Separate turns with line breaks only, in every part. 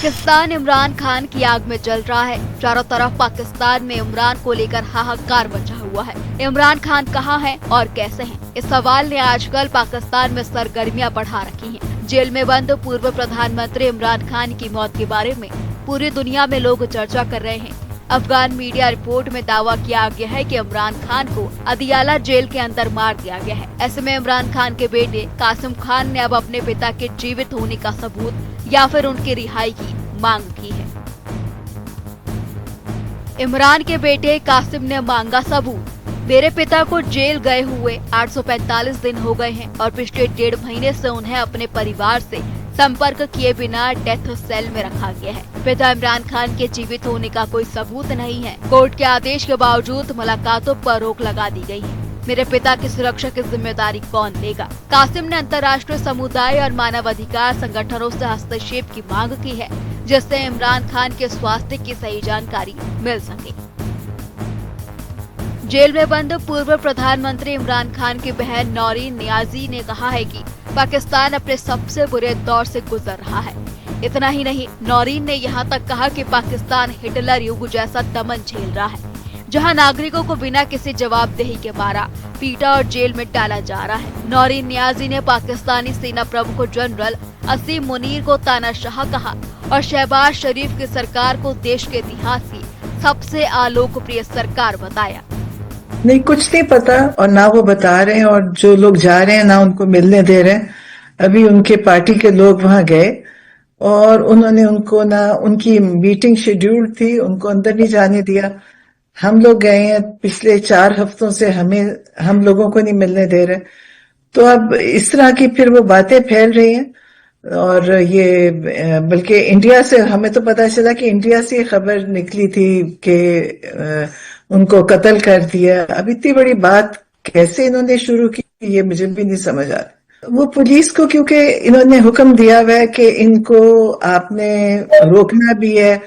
पाकिस्तान इमरान खान की आग में जल रहा है। चारों तरफ पाकिस्तान में इमरान को लेकर हाहाकार मचा हुआ है। इमरान खान कहाँ हैं और कैसे हैं? इस सवाल ने आजकल पाकिस्तान में सरगर्मियां बढ़ा रखी हैं। जेल में बंद पूर्व प्रधानमंत्री इमरान खान की मौत के बारे में पूरी दुनिया में लोग चर्चा कर रहे हैं। अफगान मीडिया रिपोर्ट में दावा किया गया है कि इमरान खान को अदियाला जेल के अंदर मार दिया गया है। ऐसे में इमरान खान के बेटे कासिम खान ने अब अपने पिता के जीवित होने का सबूत या फिर उनकी रिहाई की मांग की है। इमरान के बेटे कासिम ने मांगा सबूत। मेरे पिता को जेल गए हुए 845 दिन हो गए हैं और पिछले 1.5 महीने से उन्हें अपने परिवार से संपर्क किए बिना डेथ सेल में रखा गया है। पिता इमरान खान के जीवित होने का कोई सबूत नहीं है। कोर्ट के आदेश के बावजूद मुलाकातों पर रोक लगा दी गई है। मेरे पिता की सुरक्षा की जिम्मेदारी कौन लेगा? कासिम ने अंतर्राष्ट्रीय समुदाय और मानवाधिकार संगठनों से हस्तक्षेप की मांग की है, जिससे इमरान खान के स्वास्थ्य की सही जानकारी मिल सके। जेल में बंद पूर्व प्रधानमंत्री इमरान खान की बहन नौरीन नियाजी ने कहा है कि पाकिस्तान अपने सबसे बुरे दौर से गुजर रहा है। इतना ही नहीं, नौरीन ने यहाँ तक कहा कि पाकिस्तान हिटलर युग जैसा दमन झेल रहा है, जहाँ नागरिकों को बिना किसी जवाबदेही के मारा, पीटा और जेल में डाला जा रहा है। नौरीन नियाजी ने पाकिस्तानी सेना प्रमुख जनरल असीम मुनीर को तानाशाह कहा और शहबाज शरीफ की सरकार को देश के इतिहास की सबसे अलोकप्रिय सरकार बताया।
नहीं, कुछ नहीं पता और ना वो बता रहे हैं, और जो लोग जा रहे हैं ना उनको मिलने दे रहे हैं। अभी उनके पार्टी के लोग वहां गए और उन्होंने उनको ना, उनकी मीटिंग शेड्यूल थी, उनको अंदर नहीं जाने दिया। हम लोग गए हैं, पिछले 4 हफ्तों से हम लोगों को नहीं मिलने दे रहे। तो अब इस तरह की फिर वो बातें फैल रही हैं। और ये बल्कि इंडिया से हमें तो पता चला कि इंडिया से खबर निकली थी कि उनको कत्ल कर दिया। अब इतनी बड़ी बात कैसे इन्होंने शुरू की, ये मुझे भी नहीं समझ आ रहा। वो पुलिस को, क्योंकि इन्होंने हुक्म दिया हुआ है कि इनको आपने रोकना भी है,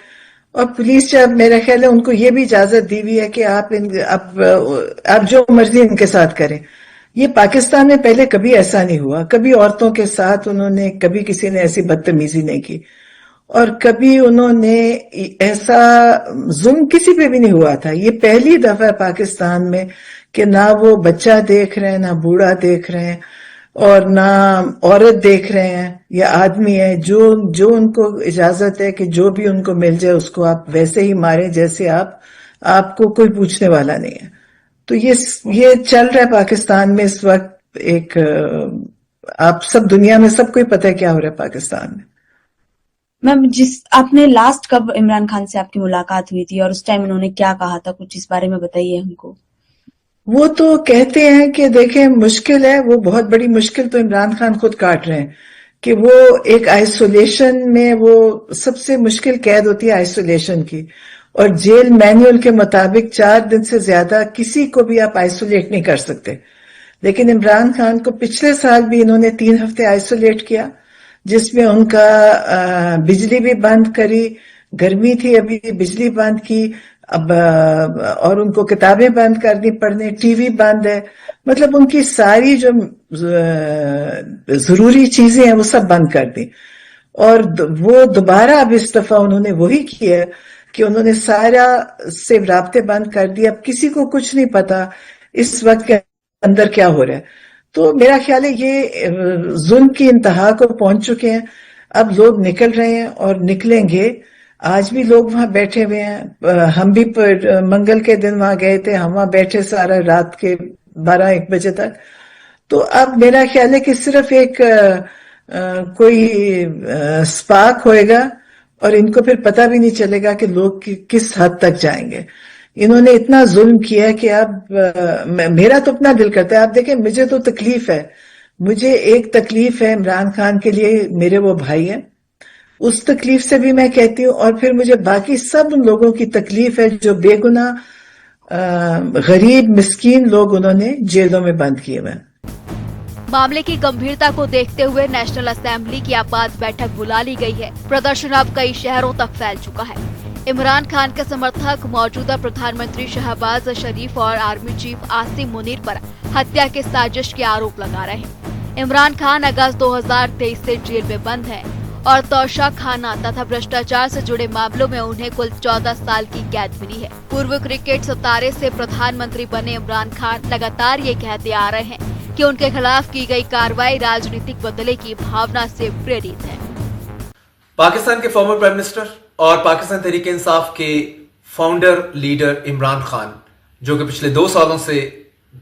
और पुलिस जब, मेरा ख्याल है उनको ये भी इजाजत दी हुई है कि आप जो मर्जी इनके साथ करें। ये पाकिस्तान में पहले कभी ऐसा नहीं हुआ, कभी औरतों के साथ उन्होंने, कभी किसी ने ऐसी बदतमीजी नहीं की, और कभी उन्होंने ऐसा जुल्म किसी पे भी नहीं हुआ था। ये पहली दफा पाकिस्तान में कि ना वो बच्चा देख रहे हैं, ना बूढ़ा देख रहे हैं, और ना औरत देख रहे हैं या आदमी है, जो उनको इजाजत है कि जो भी उनको मिल जाए उसको आप वैसे ही मारें जैसे आपको कोई पूछने वाला नहीं है। तो ये चल रहा है पाकिस्तान में इस वक्त। आप सब दुनिया में सबको ही पता है क्या हो रहा है पाकिस्तान में।
मैम, आपने लास्ट कब इमरान खान से आपकी मुलाकात हुई थी और उस टाइम उन्होंने क्या कहा था, कुछ इस बारे में बताइए हमको।
वो तो कहते हैं कि देखें, मुश्किल है, वो बहुत बड़ी मुश्किल तो इमरान खान खुद काट रहे हैं कि वो एक आइसोलेशन में, वो सबसे मुश्किल कैद होती है आइसोलेशन की, और जेल मैनुअल के मुताबिक 4 दिन से ज्यादा किसी को भी आप आइसोलेट नहीं कर सकते। लेकिन इमरान खान को पिछले साल भी इन्होंने 3 हफ्ते आइसोलेट किया, जिसमें उनका बिजली भी बंद करी, गर्मी थी अभी, बिजली बंद की, अब और उनको किताबें बंद कर दी पढ़ने, टीवी बंद है, मतलब उनकी सारी जो जरूरी चीजें हैं वो सब बंद कर दी। और वो दोबारा अब इस दफा उन्होंने वही किया कि उन्होंने सारा से राब्ते बंद कर दिए। अब किसी को कुछ नहीं पता इस वक्त के अंदर क्या हो रहा है। तो मेरा ख्याल है ये जुल्म की इंतहा को पहुंच चुके हैं। अब लोग निकल रहे हैं और निकलेंगे। आज भी लोग वहां बैठे हुए हैं। हम भी मंगल के दिन वहां गए थे, हम वहां बैठे सारा रात के 12-1 बजे तक। तो अब मेरा ख्याल है कि सिर्फ एक कोई स्पार्क होएगा और इनको फिर पता भी नहीं चलेगा कि लोग किस हद तक जाएंगे। इन्होंने इतना जुल्म किया कि अब मेरा तो अपना दिल करता है। आप देखें, मुझे तो तकलीफ है, मुझे एक तकलीफ है इमरान खान के लिए, मेरे वो भाई हैं, उस तकलीफ से भी मैं कहती हूँ, और फिर मुझे बाकी सब लोगों की तकलीफ है जो बेगुनाह गरीब मिस्कीन लोग उन्होंने जेलों में बंद किए हुए।
मामले की गंभीरता को देखते हुए नेशनल असेंबली की आपात बैठक बुला ली गई है। प्रदर्शन अब कई शहरों तक फैल चुका है। इमरान खान के समर्थक मौजूदा प्रधानमंत्री शहबाज शरीफ और आर्मी चीफ आसिम मुनीर पर हत्या के साजिश के आरोप लगा रहे हैं। इमरान खान अगस्त 2023 से जेल में बंद है और तोशा खाना तथा भ्रष्टाचार से जुड़े मामलों में उन्हें कुल 14 साल की कैद मिली है। पूर्व क्रिकेट सितारे से प्रधानमंत्री बने इमरान खान लगातार ये कहते आ रहे हैं कि उनके खिलाफ की गई कार्रवाई राजनीतिक बदले की भावना से प्रेरित है।
पाकिस्तान के फॉर्मर प्राइम मिनिस्टर और पाकिस्तान तहरीक इंसाफ के फाउंडर लीडर इमरान खान, जो कि पिछले 2 सालों से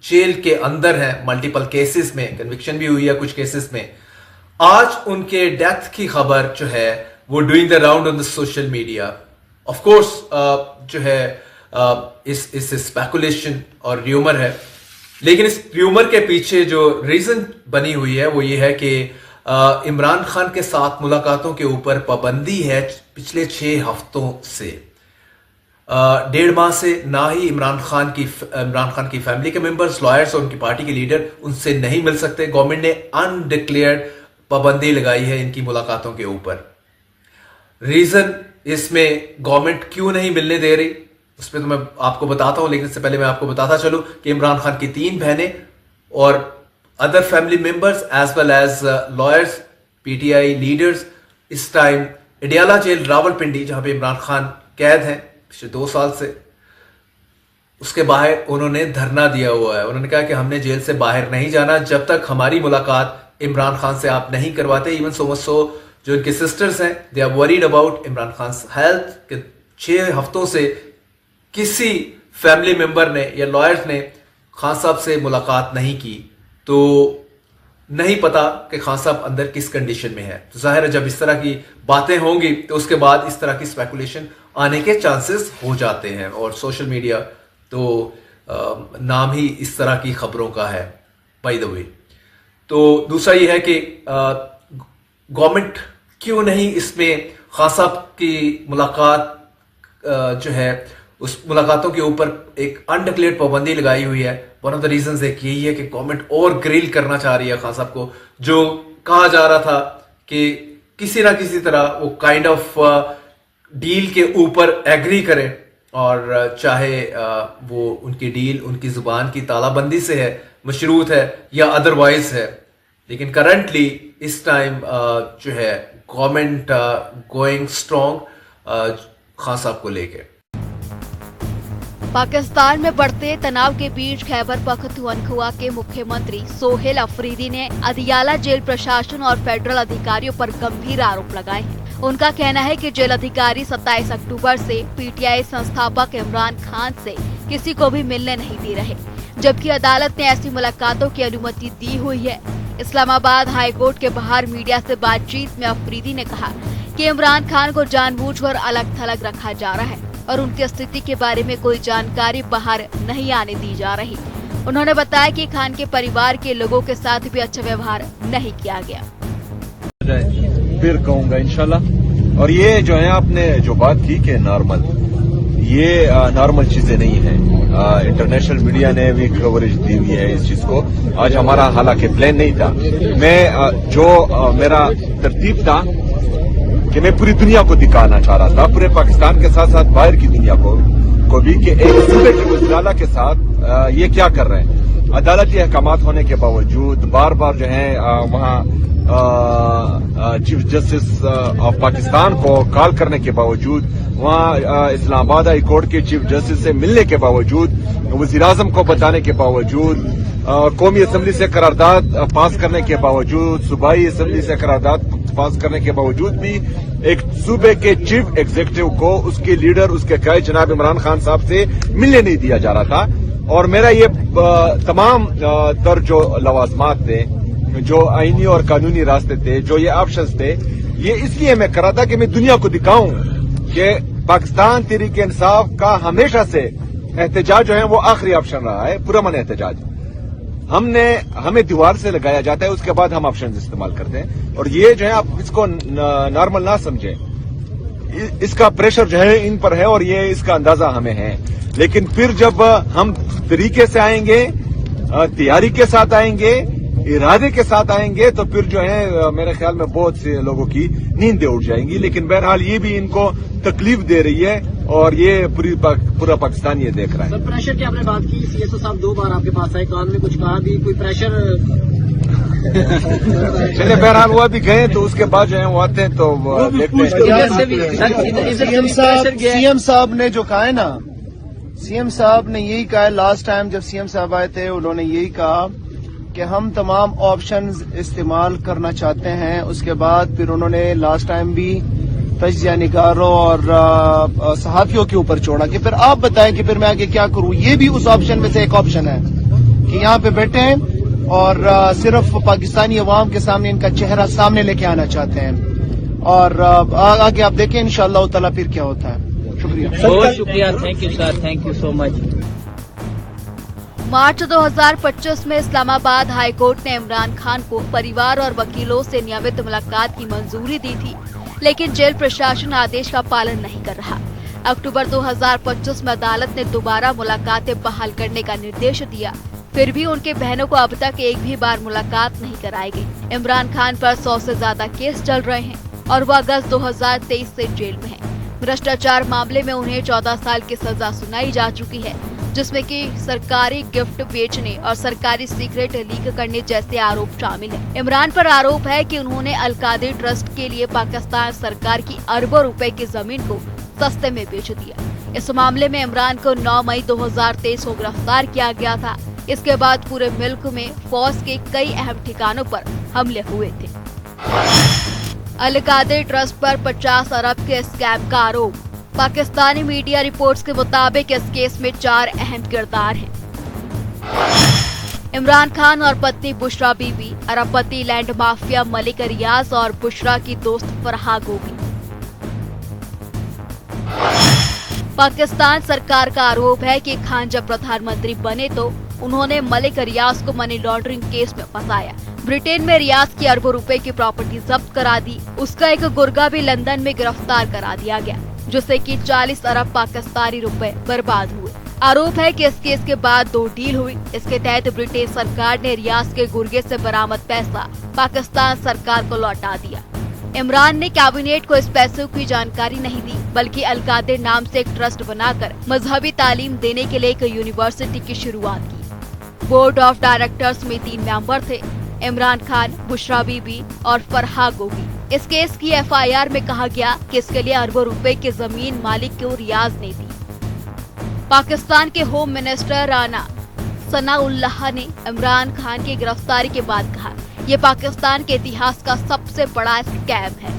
जेल के अंदर हैं, मल्टीपल केसेस में कन्विक्शन भी हुई है कुछ केसेस में, आज उनके डेथ की खबर जो है वो doing the round on the social media. Of course जो है इस स्पेकुलेशन और र्यूमर है, लेकिन इस र्यूमर के पीछे जो रीजन बनी हुई है वो ये है कि इमरान खान के साथ मुलाकातों के ऊपर पाबंदी है पिछले 6 हफ्तों से। 1.5 माह से ना ही इमरान खान की फैमिली के मेंबर्स, लॉयर्स और उनकी पार्टी के लीडर उनसे नहीं मिल सकते। गवर्नमेंट ने अनडिक्लेयर्ड पाबंदी लगाई है इनकी मुलाकातों के ऊपर। रीजन इसमें गवर्नमेंट क्यों नहीं मिलने दे रही उस पर तो मैं आपको बताता हूं, लेकिन इससे पहले मैं आपको बताता चलूं कि इमरान खान की 3 बहनें और other family members as well as lawyers, PTI leaders इस टाइम अडियाला जेल रावलपिंडी, जहां पे इमरान खान कैद हैं पिछले 2 साल से, उसके बाहर उन्होंने धरना दिया हुआ है। उन्होंने कहा कि हमने जेल से बाहर नहीं जाना जब तक हमारी मुलाकात इमरान खान से आप नहीं करवाते। इवन सो मच सो जो इनके सिस्टर्स हैं, they are worried about Imran Khan health के 6 हफ्तों से किसी फैमिली मेंबर ने या लॉयर्स ने खान साहब से मुलाकात नहीं की, तो नहीं पता कि खान साहब अंदर किस कंडीशन में है। तो जाहिर है जब इस तरह की बातें होंगी तो उसके बाद इस तरह की स्पेकुलेशन आने के चांसेस हो जाते हैं, और सोशल मीडिया तो नाम ही इस तरह की खबरों का है बाय द वे। तो दूसरा ये है कि गवर्नमेंट क्यों नहीं इसमें खान साहब की मुलाकात जो है उस मुलाकातों के ऊपर एक अनडिक्लेयर्ड पाबंदी लगाई हुई है। वन ऑफ द रीजंस एक यही है कि गवर्नमेंट और ग्रिल करना चाह रही है खान साहब को, जो कहा जा रहा था कि किसी ना किसी तरह वो काइंड ऑफ डील के ऊपर एग्री करें, और चाहे वो उनकी डील उनकी जुबान की तालाबंदी से है, मशरूत है या अदरवाइज है। लेकिन करंटली इस टाइम जो है गवर्नमेंट गोइंग स्ट्रॉन्ग खान साहब को लेके।
पाकिस्तान में बढ़ते तनाव के बीच खैबर पख्तूनख्वा के मुख्यमंत्री सोहेल अफरीदी ने अदियाला जेल प्रशासन और फेडरल अधिकारियों पर गंभीर आरोप लगाए हैं। उनका कहना है कि जेल अधिकारी 27 अक्टूबर से पीटीआई संस्थापक इमरान खान से किसी को भी मिलने नहीं दे रहे, जबकि अदालत ने ऐसी मुलाकातों की अनुमति दी हुई है। इस्लामाबाद हाई कोर्ट के बाहर मीडिया से बातचीत में अफरीदी ने कहा कि इमरान खान को जानबूझकर अलग थलग रखा जा रहा है और उनकी स्थिति के बारे में कोई जानकारी बाहर नहीं आने दी जा रही। उन्होंने बताया कि खान के परिवार के लोगों के साथ भी अच्छा व्यवहार नहीं किया गया।
फिर कहूंगा इंशाल्लाह। और ये जो है आपने जो बात की कि नॉर्मल, ये नॉर्मल चीजें नहीं है। इंटरनेशनल मीडिया ने भी कवरेज दी हुई है इस चीज को। आज हमारा हालांकि प्लान नहीं था, मैं मेरा तरतीब था कि मैं पूरी दुनिया को दिखाना चाह रहा था, पूरे पाकिस्तान के साथ साथ बाहर की दुनिया को भी, कि एक सूबे के वज़ीर-ए-आला के साथ ये क्या कर रहे हैं। अदालती अहकामात होने के बावजूद बार बार जो है वहाँ चीफ जस्टिस ऑफ पाकिस्तान को कॉल करने के बावजूद, वहाँ इस्लामाबाद हाई कोर्ट के चीफ जस्टिस से मिलने के बावजूद, वज़ीर-ए-आज़म को बताने के बावजूद, कौमी असम्बली से करारदाद पास करने के बावजूद, सूबाई असम्बली से करारदाद पास करने के बावजूद भी एक सूबे के चीफ एग्जीक्यूटिव को उसके लीडर, उसके कायद जनाब इमरान खान साहब से मिलने नहीं दिया जा रहा था। और मेरा ये तमाम तर जो लवाजमात थे, जो आईनी और कानूनी रास्ते थे, जो ये ऑप्शंस थे, ये इसलिए मैं कर रहा था कि मैं दुनिया को दिखाऊं कि पाकिस्तान तहरीक इंसाफ का हमेशा से एहतजाज जो है वो आखिरी ऑप्शन रहा है, पुरअमन एहतजाज। हमें दीवार से लगाया जाता है, उसके बाद हम ऑप्शन इस्तेमाल करते हैं। और ये जो है आप इसको नॉर्मल ना समझें, इसका प्रेशर जो है इन पर है और ये इसका अंदाजा हमें है। लेकिन फिर जब हम तरीके से आएंगे, तैयारी के साथ आएंगे, इरादे के साथ आएंगे, तो फिर जो है मेरे ख्याल में बहुत से लोगों की नींदें उड़ जाएंगी। लेकिन बहरहाल ये भी इनको तकलीफ दे रही है और ये पूरा पाकिस्तान ये देख रहा है।
सर, प्रेशर की आपने बात की, सीएसओ साहब 2 बार आपके पास आए, कान में कुछ कहा भी, कोई प्रेशर
चलिए बहरहाल वो अभी गए तो उसके बाद जो है वो आते हैं तो देखते हैं।
सीएम साहब ने जो कहा है ना, सीएम साहब ने यही कहा है, लास्ट टाइम जब सीएम साहब आए थे उन्होंने यही कहा कि हम तमाम ऑप्शंस इस्तेमाल करना चाहते हैं। उसके बाद फिर उन्होंने लास्ट टाइम भी तजिया निगारों और सहाफियों के ऊपर छोड़ा कि फिर आप बताएं कि फिर मैं आगे क्या करूं। ये भी उस ऑप्शन में से एक ऑप्शन है कि यहाँ पे बैठे हैं और सिर्फ पाकिस्तानी अवाम के सामने इनका चेहरा सामने लेके आना चाहते हैं और आगे आप देखें इंशाअल्लाह ताला फिर क्या होता है। शुक्रिया,
बहुत शुक्रिया, thank you sir, thank you so much.
March 2025 में इस्लामाबाद हाई कोर्ट ने इमरान खान को परिवार और वकीलों से नियमित मुलाकात की मंजूरी दी थी, लेकिन जेल प्रशासन आदेश का पालन नहीं कर रहा। अक्टूबर 2025 में अदालत ने दोबारा मुलाकातें बहाल करने का निर्देश दिया, फिर भी उनके बहनों को अब तक एक भी बार मुलाकात नहीं कराई गई। इमरान खान पर 100 से ज्यादा केस चल रहे हैं और वो अगस्त 2023 से जेल में हैं। भ्रष्टाचार मामले में उन्हें 14 साल की सजा सुनाई जा चुकी है, जिसमें कि सरकारी गिफ्ट बेचने और सरकारी सीक्रेट लीक करने जैसे आरोप शामिल हैं। इमरान पर आरोप है कि उन्होंने अलकादिर ट्रस्ट के लिए पाकिस्तान सरकार की अरबों रुपए की जमीन को सस्ते में बेच दिया। इस मामले में इमरान को 9 मई 2023 को गिरफ्तार किया गया था। इसके बाद पूरे मुल्क में फौज के कई अहम ठिकानों पर हमले हुए थे। अलकादिर ट्रस्ट पर 50 अरब के स्कैम का आरोप। पाकिस्तानी मीडिया रिपोर्ट्स के मुताबिक इस केस में 4 अहम किरदार हैं। इमरान खान और पत्नी बुशरा बीबी, अरबपति लैंड माफिया मलिक रियाज और बुशरा की दोस्त फरहा गोगी। पाकिस्तान सरकार का आरोप है कि खान जब प्रधानमंत्री बने तो उन्होंने मलिक रियाज को मनी लॉन्ड्रिंग केस में फंसाया। ब्रिटेन में रियाज की अरबों रुपए की प्रॉपर्टी जब्त करा दी। उसका एक गुर्गा भी लंदन में गिरफ्तार करा दिया गया, जिससे कि 40 अरब पाकिस्तानी रुपए बर्बाद हुए। आरोप है कि इस केस के बाद 2 डील हुई। इसके तहत ब्रिटेन सरकार ने रियाज के गुर्गे से बरामद पैसा पाकिस्तान सरकार को लौटा दिया। इमरान ने कैबिनेट को इस पैसों की जानकारी नहीं दी, बल्कि अलकादिर नाम से एक ट्रस्ट बनाकर मजहबी तालीम देने के लिए एक यूनिवर्सिटी की शुरुआत की। बोर्ड ऑफ डायरेक्टर्स में 3 मेंबर थे, इमरान खान, बुशरा बीबी और फरहा गोगी। इस केस की एफआईआर में कहा गया कि इसके लिए अरबों रुपए की जमीन मालिक को रियाज ने दी। पाकिस्तान के होम मिनिस्टर राना सनाउल्लाह ने इमरान खान की गिरफ्तारी के बाद कहा, ये पाकिस्तान के इतिहास का सबसे बड़ा स्कैम है।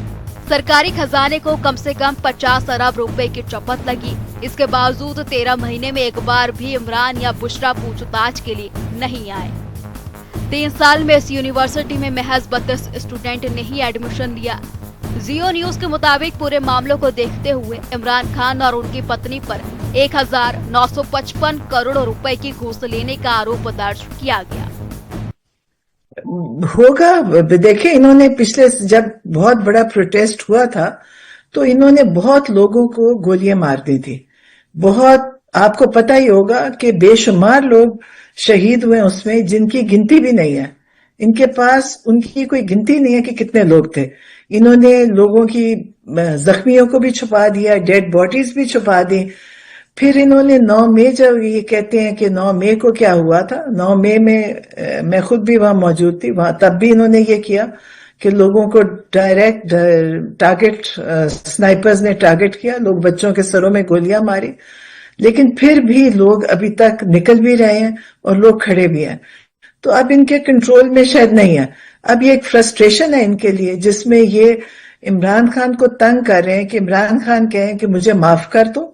सरकारी खजाने को कम से कम 50 अरब रुपए की चपत लगी। इसके बावजूद 13 महीने में एक बार भी इमरान या बुशरा पूछताछ के लिए नहीं आए। 3 साल में इस यूनिवर्सिटी में महज 32 स्टूडेंट ने ही एडमिशन लिया। जियो न्यूज के मुताबिक पूरे मामलों को देखते हुए इमरान खान और उनकी पत्नी पर 1955 करोड़ रुपए की घूस लेने का आरोप दर्ज किया गया।
होगा, देखिए इन्होंने पिछले जब बहुत बड़ा प्रोटेस्ट हुआ था तो इन्होंने बहुत लोगों को गोलियां मार दी थी। बहुत, आपको पता ही होगा कि बेशुमार लोग शहीद हुए उसमें, जिनकी गिनती भी नहीं है। इनके पास उनकी कोई गिनती नहीं है कि कितने लोग थे। इन्होंने लोगों की जख्मियों को भी छुपा दिया, डेड बॉडीज भी छुपा दी। फिर इन्होंने 9 मई, जब ये कहते हैं कि 9 मई को क्या हुआ था, 9 मई में मैं खुद भी वहां मौजूद थी, वहां तब भी इन्होंने ये किया कि लोगों को डायरेक्ट टारगेट, स्नाइपर्स ने टारगेट किया, लोग बच्चों के सरों में गोलियां मारी। लेकिन फिर भी लोग अभी तक निकल भी रहे हैं और लोग खड़े भी हैं। तो अब इनके कंट्रोल में शायद नहीं है। अब ये एक फ्रस्ट्रेशन है इनके लिए, जिसमें ये इमरान खान को तंग कर रहे हैं कि इमरान खान कहें कि मुझे माफ कर दो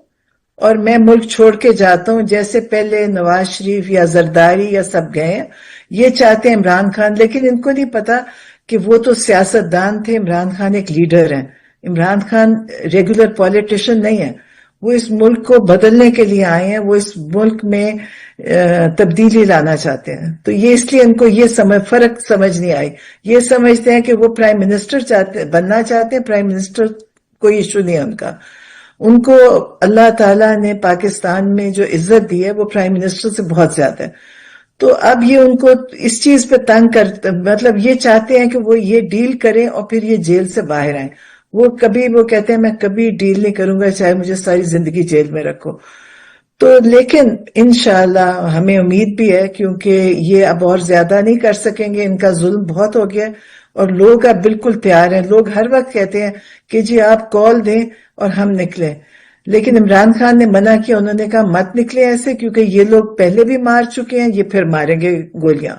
और मैं मुल्क छोड़ के जाता हूं, जैसे पहले नवाज शरीफ या जरदारी या सब गए हैं। ये चाहते हैं इमरान खान, लेकिन इनको नहीं पता कि वो तो सियासतदान थे, इमरान खान एक लीडर है। इमरान खान रेगुलर पॉलिटिशियन नहीं है। वो इस मुल्क को बदलने के लिए आए हैं, वो इस मुल्क में तब्दीली लाना चाहते हैं। तो ये इसलिए इनको ये फर्क समझ नहीं आई। ये समझते हैं कि वो प्राइम मिनिस्टर बनना चाहते हैं। प्राइम मिनिस्टर कोई इशू नहीं है उनका। उनको अल्लाह ताला ने पाकिस्तान में जो इज्जत दी है वो प्राइम मिनिस्टर से बहुत ज्यादा है। तो अब ये उनको इस चीज पे तंग कर, मतलब ये चाहते हैं कि वो ये डील करें और फिर ये जेल से बाहर आए। वो कहते हैं मैं कभी डील नहीं करूंगा, चाहे मुझे सारी जिंदगी जेल में रखो। तो लेकिन इंशाल्लाह हमें उम्मीद भी है, क्योंकि ये अब और ज्यादा नहीं कर सकेंगे, इनका जुल्म बहुत हो गया और लोग अब बिल्कुल तैयार हैं। लोग हर वक्त कहते हैं कि जी आप कॉल दें और हम निकले, लेकिन इमरान खान ने मना किया। उन्होंने कहा मत निकले ऐसे, क्योंकि ये लोग पहले भी मार चुके हैं, ये फिर मारेंगे गोलियां।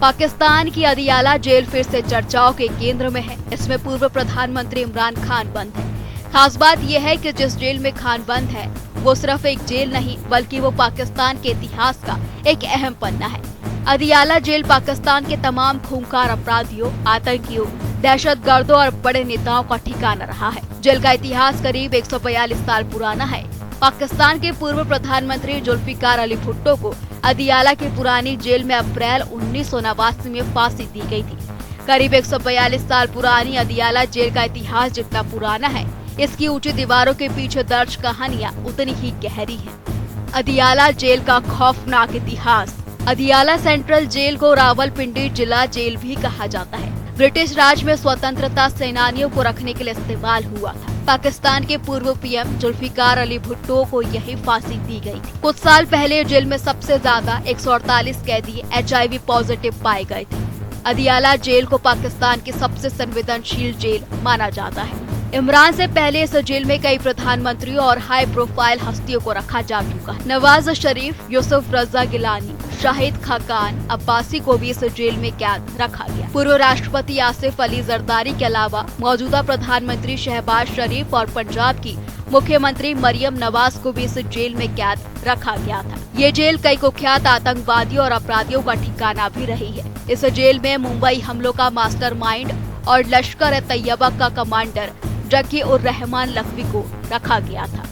पाकिस्तान की अदियाला जेल फिर से चर्चाओं के केंद्र में है। इसमें पूर्व प्रधानमंत्री इमरान खान बंद है। खास बात यह है कि जिस जेल में खान बंद है वो सिर्फ एक जेल नहीं, बल्कि वो पाकिस्तान के इतिहास का एक अहम पन्ना है। अदियाला जेल पाकिस्तान के तमाम खूंखार अपराधियों, आतंकियों, दहशतगर्दों और बड़े नेताओं का ठिकाना रहा है। जेल का इतिहास करीब 142 साल पुराना है। पाकिस्तान के पूर्व प्रधानमंत्री जुल्फिकार अली भुट्टो को अदियाला की पुरानी जेल में अप्रैल 1989 में फांसी दी गई थी। करीब 142 साल पुरानी अदियाला जेल का इतिहास जितना पुराना है, इसकी ऊंची दीवारों के पीछे दर्ज कहानियां उतनी ही गहरी हैं। अदियाला जेल का खौफनाक इतिहास। अदियाला सेंट्रल जेल को रावलपिंडी जिला जेल भी कहा जाता है। ब्रिटिश राज में स्वतंत्रता सेनानियों को रखने के लिए इस्तेमाल हुआ था। पाकिस्तान के पूर्व पीएम जुल्फिकार अली भुट्टो को यही फांसी दी गई थी। कुछ साल पहले जेल में सबसे ज्यादा 148 कैदी HIV पॉजिटिव पाए गए थे। अदियाला जेल को पाकिस्तान की सबसे संवेदनशील जेल माना जाता है। इमरान से पहले इस जेल में कई प्रधानमंत्रियों और हाई प्रोफाइल हस्तियों को रखा जा चुका है। नवाज शरीफ, यूसुफ रजा गिलानी, शाहिद खाकान अब्बासी को भी इस जेल में कैद रखा गया। पूर्व राष्ट्रपति आसिफ अली जरदारी के अलावा मौजूदा प्रधानमंत्री शहबाज शरीफ और पंजाब की मुख्यमंत्री मरियम नवाज को भी इस जेल में कैद रखा गया था। ये जेल कई कुख्यात आतंकवादियों और अपराधियों का ठिकाना भी रही है। इस जेल में मुंबई हमलों का मास्टरमाइंड और लश्कर-ए-तैयबा का कमांडर जकी उर रहमान लखवी को रखा गया था।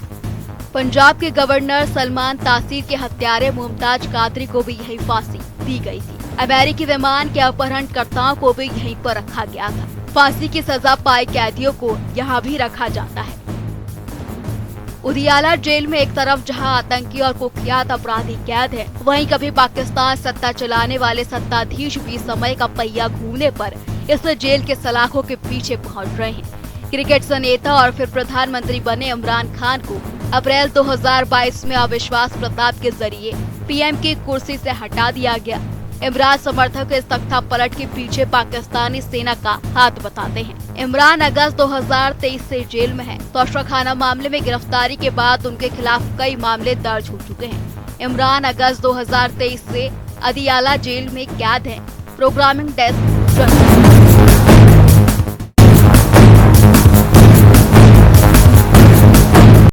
पंजाब के गवर्नर सलमान तासीर के हत्यारे मुमताज कादरी को भी यही फांसी दी गई थी। अमेरिकी विमान के अपहरणकर्ताओं को भी यहीं पर रखा गया था। फांसी की सजा पाए कैदियों को यहाँ भी रखा जाता है। अदियाला जेल में एक तरफ जहां आतंकी और कुख्यात अपराधी कैद है, वहीं कभी पाकिस्तान सत्ता चलाने वाले सत्ताधीश भी समय का पहिया घूमने पर इस जेल के सलाखों के पीछे पहुंच रहे हैं। क्रिकेट से नेता और फिर प्रधानमंत्री बने इमरान खान को अप्रैल 2022 में अविश्वास प्रस्ताव के जरिए पीएम की कुर्सी से हटा दिया गया। इमरान समर्थक इस तख्ता पलट के पीछे पाकिस्तानी सेना का हाथ बताते हैं। इमरान अगस्त 2023 से जेल में है। तोशाखाना मामले में गिरफ्तारी के बाद उनके खिलाफ कई मामले दर्ज हो चुके हैं। इमरान अगस्त 2023 से अदियाला जेल में कैद है। Programming desk.